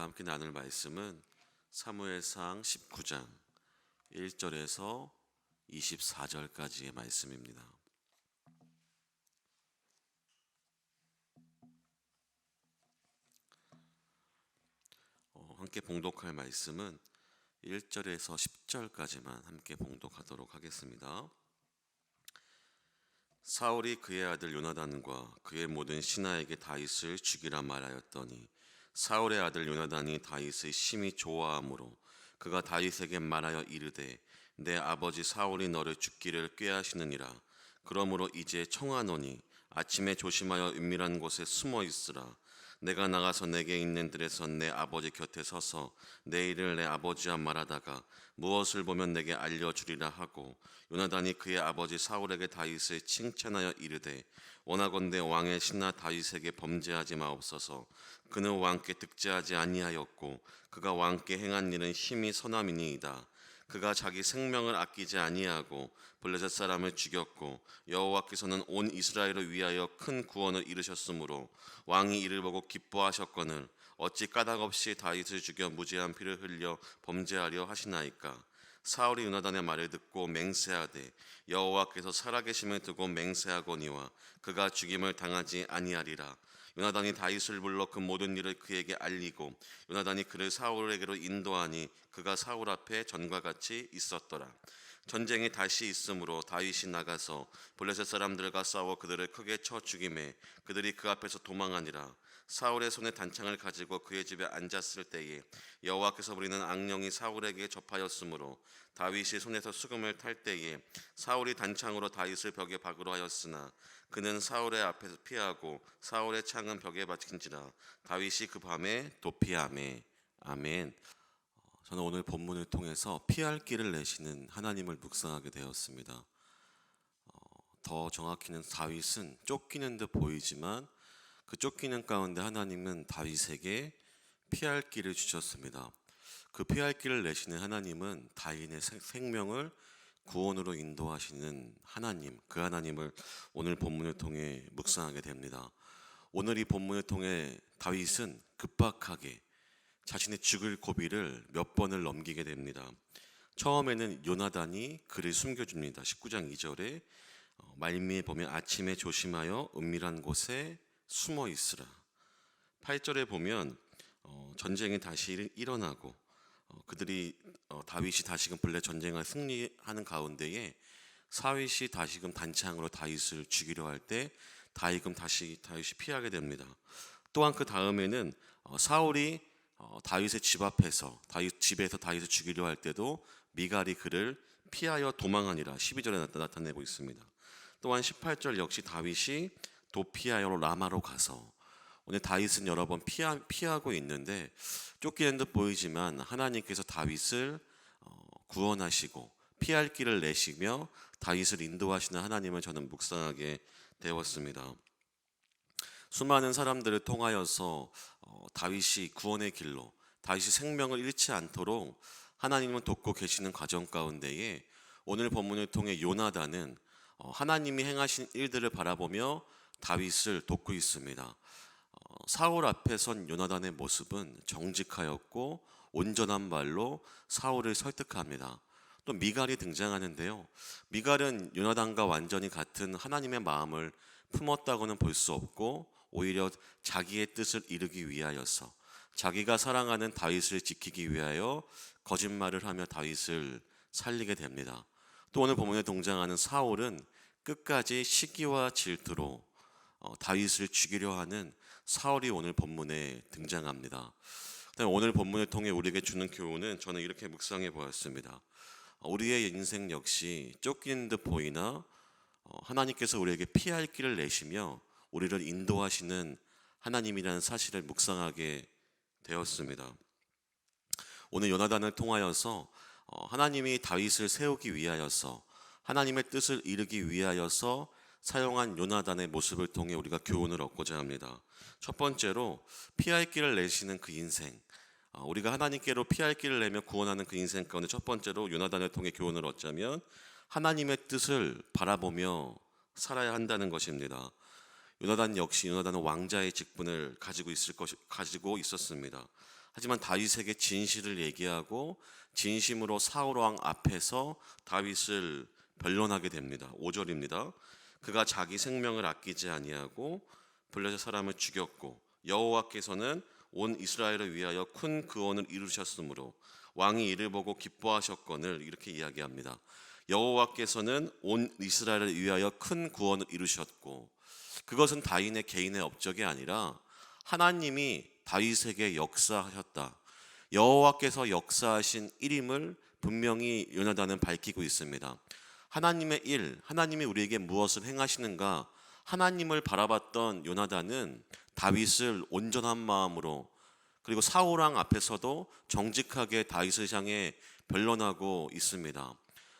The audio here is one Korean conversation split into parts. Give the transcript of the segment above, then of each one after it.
함께 나눌 말씀은 사무엘상 19장 1절에서 24절까지의 말씀입니다. 함께 봉독할 말씀은 1절에서 10절까지만 함께 봉독하도록 하겠습니다. 사울이 그의 아들 요나단과 그의 모든 신하에게 다윗을 죽이라 말하였더니 사울의 아들 요나단이 다윗을 심히 좋아하므로 그가 다윗에게 말하여 이르되 내 아버지 사울이 너를 죽기를 꾀하시느니라. 그러므로 이제 청하노니 아침에 조심하여 은밀한 곳에 숨어 있으라. 내가 나가서 내게 있는 들에서 내 아버지 곁에 서서 내 일을 내 아버지와 말하다가 무엇을 보면 내게 알려주리라 하고, 요나단이 그의 아버지 사울에게 다윗을 칭찬하여 이르되 원하건대 왕의 신하 다윗에게 범죄하지 마옵소서. 그는 왕께 득죄하지 아니하였고 그가 왕께 행한 일은 심히 선함이니이다. 그가 자기 생명을 아끼지 아니하고 블레셋 사람을 죽였고 여호와께서는 온 이스라엘을 위하여 큰 구원을 이루셨으므로 왕이 이를 보고 기뻐하셨거늘 어찌 까닭없이 다윗을 죽여 무죄한 피를 흘려 범죄하려 하시나이까. 사울이 요나단의 말을 듣고 맹세하되 여호와께서 살아계심을 두고 맹세하거니와 그가 죽임을 당하지 아니하리라. 요나단이 다윗을 불러 그 모든 일을 그에게 알리고 요나단이 그를 사울에게로 인도하니 그가 사울 앞에 전과 같이 있었더라. 전쟁이 다시 있으므로 다윗이 나가서 블레셋 사람들과 싸워 그들을 크게 쳐 죽이매 그들이 그 앞에서 도망하니라. 사울의 손에 단창을 가지고 그의 집에 앉았을 때에 여호와께서 부리는 악령이 사울에게 접하였으므로 다윗이 손에서 수금을 탈 때에 사울이 단창으로 다윗을 벽에 박으려 하였으나 그는 사울의 앞에서 피하고 사울의 창은 벽에 박힌지라. 다윗이 그 밤에 도피하매. 아멘. 저는 오늘 본문을 통해서 피할 길을 내시는 하나님을 묵상하게 되었습니다. 더 정확히는 다윗은 쫓기는 듯 보이지만 그 쫓기는 가운데 하나님은 다윗에게 피할 길을 주셨습니다. 그 피할 길을 내시는 하나님은 다윗의 생명을 구원으로 인도하시는 하나님, 그 하나님을 오늘 본문을 통해 묵상하게 됩니다. 오늘 이 본문을 통해 다윗은 급박하게 자신의 죽을 고비를 몇 번을 넘기게 됩니다. 처음에는 요나단이 그를 숨겨줍니다. 19장 2절에 말미에 보면 아침에 조심하여 은밀한 곳에 숨어 있으라. 8절에 보면 전쟁이 다시 일어나고 그들이 다윗이 다시금 블레 전쟁을 승리하는 가운데에 사윗이 다시금 단창으로 다윗을 죽이려 할 때 다윗이 피하게 됩니다. 또한 그 다음에는 사울이 다윗의 집 앞에서 집에서 다윗을 죽이려 할 때도 미갈이 그를 피하여 도망하니라 12절에 나타내고 있습니다. 또한 18절 역시 다윗이 도피하여 라마로 가서, 오늘 다윗은 여러 번 피하고 있는데 쫓기는 듯 보이지만 하나님께서 다윗을 구원하시고 피할 길을 내시며 다윗을 인도하시는 하나님을 저는 묵상하게 되었습니다. 수많은 사람들을 통하여서 다윗이 구원의 길로 다윗이 생명을 잃지 않도록 하나님을 돕고 계시는 과정 가운데에 오늘 본문을 통해 요나단은 하나님이 행하신 일들을 바라보며 다윗을 돕고 있습니다. 사울 앞에 선 요나단의 모습은 정직하였고 온전한 말로 사울을 설득합니다. 또 미갈이 등장하는데요, 미갈은 요나단과 완전히 같은 하나님의 마음을 품었다고는 볼 수 없고 오히려 자기의 뜻을 이루기 위하여서 자기가 사랑하는 다윗을 지키기 위하여 거짓말을 하며 다윗을 살리게 됩니다. 또 오늘 본문에 등장하는 사울은 끝까지 시기와 질투로 다윗을 죽이려 하는 사울이 오늘 본문에 등장합니다. 오늘 본문을 통해 우리에게 주는 교훈은 저는 이렇게 묵상해 보았습니다. 우리의 인생 역시 쫓기는 듯 보이나 하나님께서 우리에게 피할 길을 내시며 우리를 인도하시는 하나님이라는 사실을 묵상하게 되었습니다. 오늘 요나단을 통하여서 하나님이 다윗을 세우기 위하여서 하나님의 뜻을 이루기 위하여서 사용한 요나단의 모습을 통해 우리가 교훈을 얻고자 합니다. 첫 번째로 피할 길을 내시는 그 인생, 우리가 하나님께로 피할 길을 내며 구원하는 그 인생 가운데 첫 번째로 요나단을 통해 교훈을 얻자면 하나님의 뜻을 바라보며 살아야 한다는 것입니다. 요나단 역시 요나단은 왕자의 직분을 가지고 있었습니다. 하지만 다윗에게 진실을 얘기하고 진심으로 사울 왕 앞에서 다윗을 변론하게 됩니다. 5절입니다. 그가 자기 생명을 아끼지 아니하고 블레셋 사람을 죽였고 여호와께서는 온 이스라엘을 위하여 큰 구원을 이루셨으므로 왕이 이를 보고 기뻐하셨거늘, 이렇게 이야기합니다. 여호와께서는 온 이스라엘을 위하여 큰 구원을 이루셨고, 그것은 다윗의 개인의 업적이 아니라 하나님이 다윗에게 역사하셨다. 여호와께서 역사하신 일임을 분명히 요나단은 밝히고 있습니다. 하나님의 일, 하나님이 우리에게 무엇을 행하시는가, 하나님을 바라봤던 요나단은 다윗을 온전한 마음으로, 그리고 사울 왕 앞에서도 정직하게 다윗을 향해 변론하고 있습니다.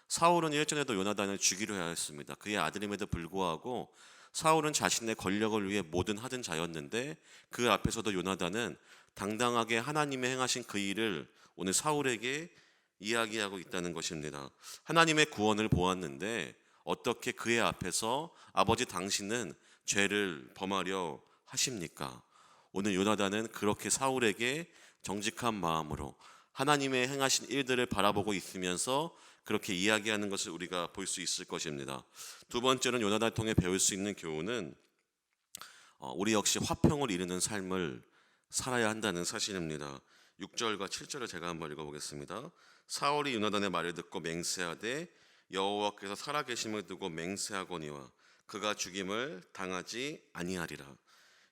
사울은 일전에도 요나단을 죽이려 하였습니다. 그의 아들임에도 불구하고 사울은 자신의 권력을 위해 뭐든 하던 자였는데, 그 앞에서도 요나단은 당당하게 하나님의 행하신 그 일을 오늘 사울에게 이야기하고 있다는 것입니다. 하나님의 구원을 보았는데 어떻게 그의 앞에서 아버지 당신은 죄를 범하려 하십니까? 오늘 요나단은 그렇게 사울에게 정직한 마음으로 하나님의 행하신 일들을 바라보고 있으면서 그렇게 이야기하는 것을 우리가 볼 수 있을 것입니다. 두 번째는 요나단을 통해 배울 수 있는 교훈은 우리 역시 화평을 이루는 삶을 살아야 한다는 사실입니다. 6절과 7절을 제가 한번 읽어보겠습니다. 사울이 요나단의 말을 듣고 맹세하되 여호와께서 살아계심을 두고 맹세하거니와 그가 죽임을 당하지 아니하리라.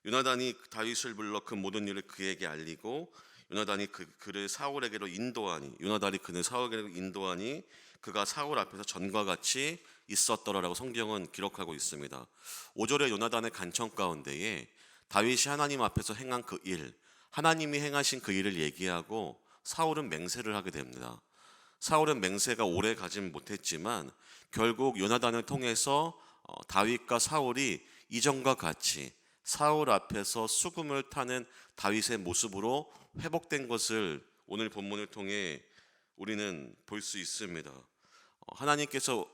요나단이 다윗을 불러 그 모든 일을 그에게 알리고 요나단이 그를 사울에게로 인도하니, 요나단이 그를 사울에게로 인도하니 그가 사울 앞에서 전과 같이 있었더라라고 성경은 기록하고 있습니다. 5절의 요나단의 간청 가운데에 다윗이 하나님 앞에서 행한 그 일, 하나님이 행하신 그 일을 얘기하고 사울은 맹세를 하게 됩니다. 사울은 맹세가 오래 가진 못했지만 결국 요나단을 통해서 다윗과 사울이 이전과 같이 사울 앞에서 수금을 타는 다윗의 모습으로 회복된 것을 오늘 본문을 통해 우리는 볼 수 있습니다. 하나님께서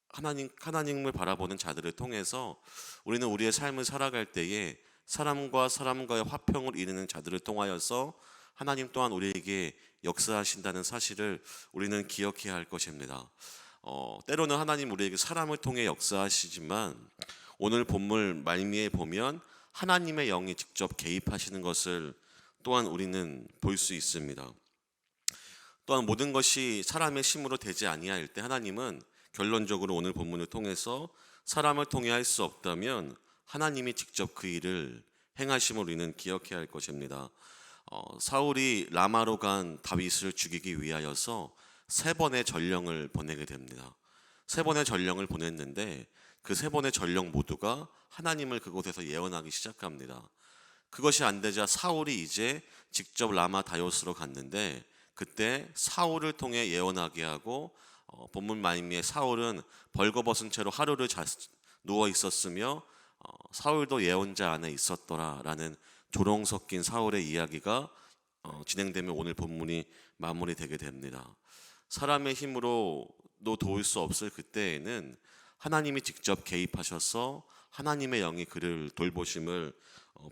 하나님을 바라보는 자들을 통해서 우리는 우리의 삶을 살아갈 때에 사람과 사람과의 화평을 이루는 자들을 통하여서 하나님 또한 우리에게 역사하신다는 사실을 우리는 기억해야 할 것입니다. 때로는 하나님 우리에게 사람을 통해 역사하시지만 오늘 본문 말미에 보면 하나님의 영이 직접 개입하시는 것을 또한 우리는 볼 수 있습니다. 또한 모든 것이 사람의 힘으로 되지 아니할 때 하나님은 결론적으로 오늘 본문을 통해서 사람을 통해 할 수 없다면 하나님이 직접 그 일을 행하심을 우리는 기억해야 할 것입니다. 사울이 라마로 간 다윗을 죽이기 위하여서 3번의 전령을 보내게 됩니다. 3번의 전령을 보냈는데 그 3번의 전령 모두가 하나님을 그곳에서 예언하기 시작합니다. 그것이 안 되자 사울이 이제 직접 라마 다윗으로 갔는데 그때 사울을 통해 예언하게 하고 본문 말미에 사울은 벌거벗은 채로 하루를 누워 있었으며 사울도 예언자 안에 있었더라라는 조롱 섞인 사울의 이야기가 진행되며 오늘 본문이 마무리되게 됩니다. 사람의 힘으로도 도울 수 없을 그때에는 하나님이 직접 개입하셔서 하나님의 영이 그를 돌보심을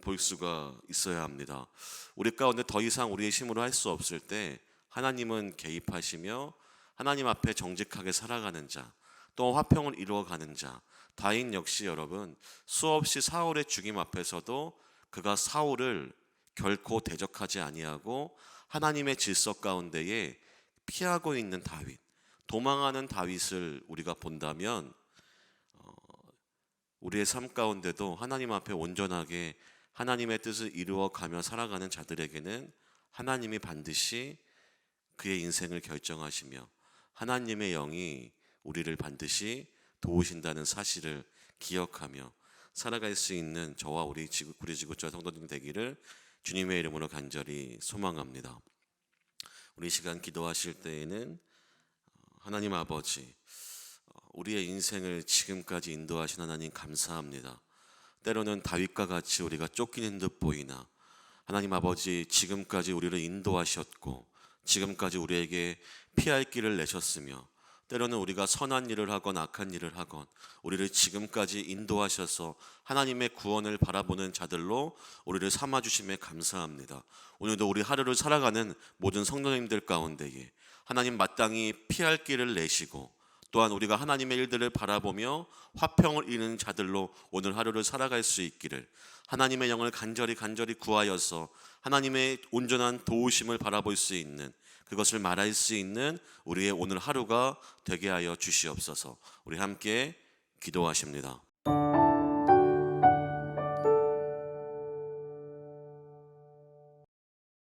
볼 수가 있어야 합니다. 우리 가운데 더 이상 우리의 힘으로 할 수 없을 때 하나님은 개입하시며 하나님 앞에 정직하게 살아가는 자, 또 화평을 이루어가는 자, 다윗 역시 여러분 수없이 사울의 죽임 앞에서도 그가 사울을 결코 대적하지 아니하고 하나님의 질서 가운데에 피하고 있는 다윗, 도망하는 다윗을 우리가 본다면 우리의 삶 가운데도 하나님 앞에 온전하게 하나님의 뜻을 이루어가며 살아가는 자들에게는 하나님이 반드시 그의 인생을 결정하시며 하나님의 영이 우리를 반드시 도우신다는 사실을 기억하며 살아갈 수 있는 저와 우리 지구촌 성도들 되기를 주님의 이름으로 간절히 소망합니다. 우리 시간 기도하실 때에는 하나님 아버지, 우리의 인생을 지금까지 인도하신 하나님 감사합니다. 때로는 다윗과 같이 우리가 쫓기는 듯 보이나 하나님 아버지 지금까지 우리를 인도하셨고 지금까지 우리에게 피할 길을 내셨으며 때로는 우리가 선한 일을 하건 악한 일을 하건 우리를 지금까지 인도하셔서 하나님의 구원을 바라보는 자들로 우리를 삼아주심에 감사합니다. 오늘도 우리 하루를 살아가는 모든 성도님들 가운데에 하나님 마땅히 피할 길을 내시고 또한 우리가 하나님의 일들을 바라보며 화평을 이루는 자들로 오늘 하루를 살아갈 수 있기를 하나님의 영을 간절히 구하여서 하나님의 온전한 도우심을 바라볼 수 있는 그것을 말할 수 있는 우리의 오늘 하루가 되게 하여 주시옵소서. 우리 함께 기도하십니다.